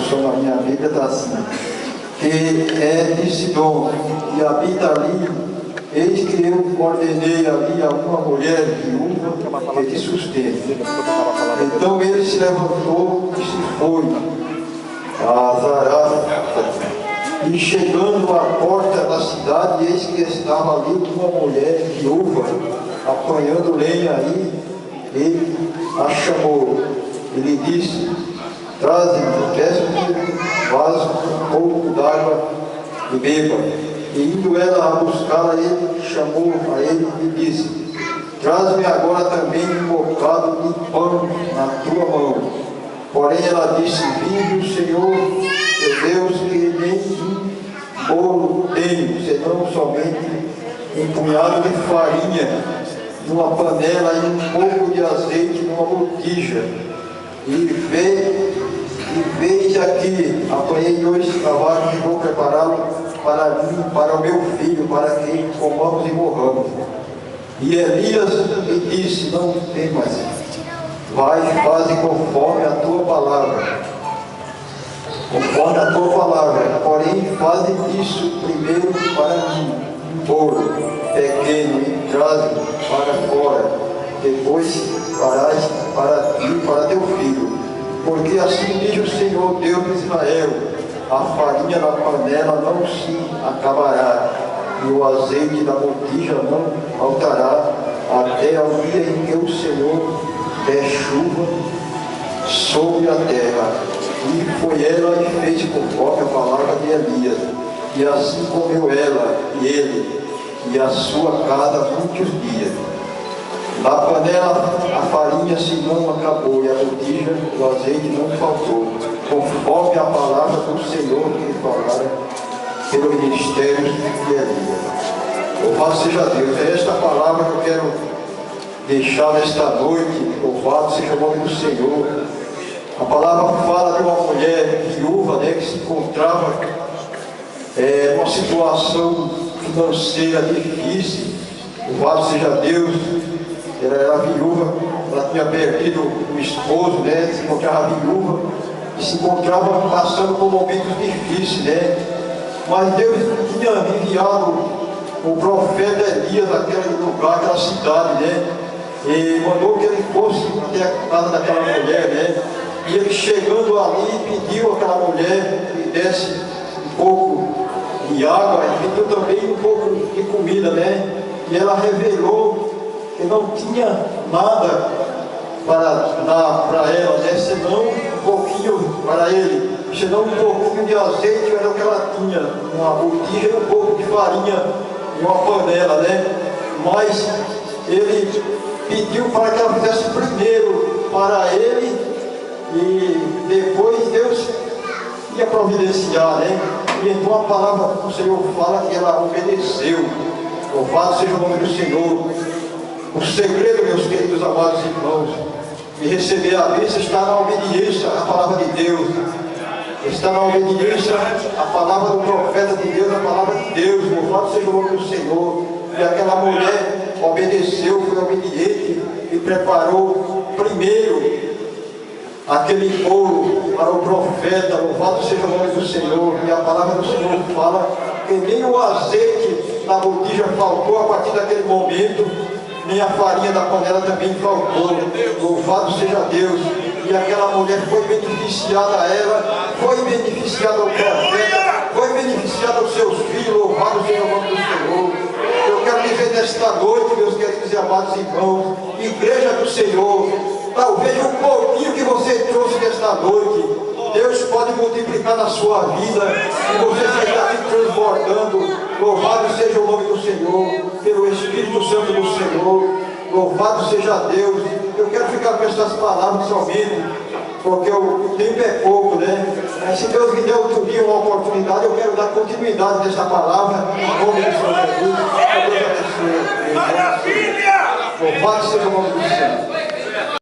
tradução na minha Bíblia está assim: que é de Sidom, e habita ali, eis que eu ordenei ali a uma mulher viúva que te sustenta. Então ele se levantou e se foi a Zarata. E chegando à porta da cidade, eis que estava ali uma mulher viúva, apanhando lenha aí. Ele a chamou, ele disse: traze-me, peço-te vaso, um pouco d'água e beba. E indo ela a buscá-la, ele chamou a ele e disse: traze-me agora também um bocado de pão na tua mão. Porém ela disse: vive o Senhor teu Deus, que nem um bolo tenho, senão somente um punhado de farinha numa panela e um pouco de azeite numa botija. E veis aqui, apanhei 2 cavalos e vou prepará-lo para mim, para o meu filho, para que comamos e morramos. E Elias me disse: não temas, vai e faze conforme a tua palavra. Conforme a tua palavra, porém faze isso primeiro para mim, um bolo pequeno, e traze para fora, depois farás para ti e para teu filho. Porque assim diz o Senhor Deus de Israel: a farinha da panela não se acabará, e o azeite da botija não faltará, até ao dia em que o Senhor der chuva sobre a terra. E foi ela e fez conforme a palavra de Elias. E assim comeu ela e ele e a sua casa muitos dias. Na panela a farinha se não acabou, e a botija, o azeite não faltou, conforme a palavra do Senhor que falara pelo ministério de Elias. Louvado seja Deus. É esta palavra que eu quero deixar nesta noite. Louvado seja o nome do Senhor. A palavra fala de uma mulher viúva, né, que se encontrava numa situação financeira difícil. Louvado seja Deus. Ela era viúva, ela tinha perdido o esposo, né, se encontrava viúva e se encontrava passando por momentos difíceis, né? Mas Deus tinha enviado o profeta Elias naquele lugar, aquela cidade, né? E mandou que ele fosse até a casa daquela mulher, né? E ele chegando ali pediu àquela mulher que desse um pouco de água e pediu também um pouco de comida, né? E ela revelou que não tinha nada para dar para ela, né? Senão um pouquinho para ele, senão um pouquinho de azeite era o que ela tinha, uma botija e um pouco de farinha em uma panela, né? Mas ele pediu para que ela fizesse primeiro para ele, e depois Deus ia providenciar, né? E então a palavra do Senhor fala que ela obedeceu. Louvado seja o nome do Senhor. O segredo, meus queridos amados irmãos, de receber a bênção está na obediência à palavra de Deus. Está na obediência à palavra do profeta de Deus, a palavra de Deus. Louvado seja o nome do Senhor. E aquela mulher obedeceu, foi obediente e preparou primeiro aquele bolo para o profeta. Louvado seja o nome do Senhor. E a palavra do Senhor fala que nem o azeite na botija faltou a partir daquele momento, nem a farinha da panela também faltou. Louvado seja Deus. E aquela mulher foi beneficiada, ela foi beneficiada ao profeta, foi beneficiada aos seus filhos. Louvado seja o nome do Senhor. Eu quero dizer nesta noite, meus queridos e amados irmãos, igreja do Senhor, talvez um pouquinho que você trouxe nesta noite, Deus pode multiplicar na sua vida e você sair aqui transbordando. Louvado seja o nome do Senhor, pelo Espírito Santo do Senhor. Louvado seja Deus. Eu quero ficar com essas palavras somente, porque o tempo é pouco, né? Mas se Deus me der outro dia uma oportunidade, eu quero dar continuidade nessa palavra, em nome do Senhor Jesus. Que Deus abençoe. Louvado seja o nome do Senhor.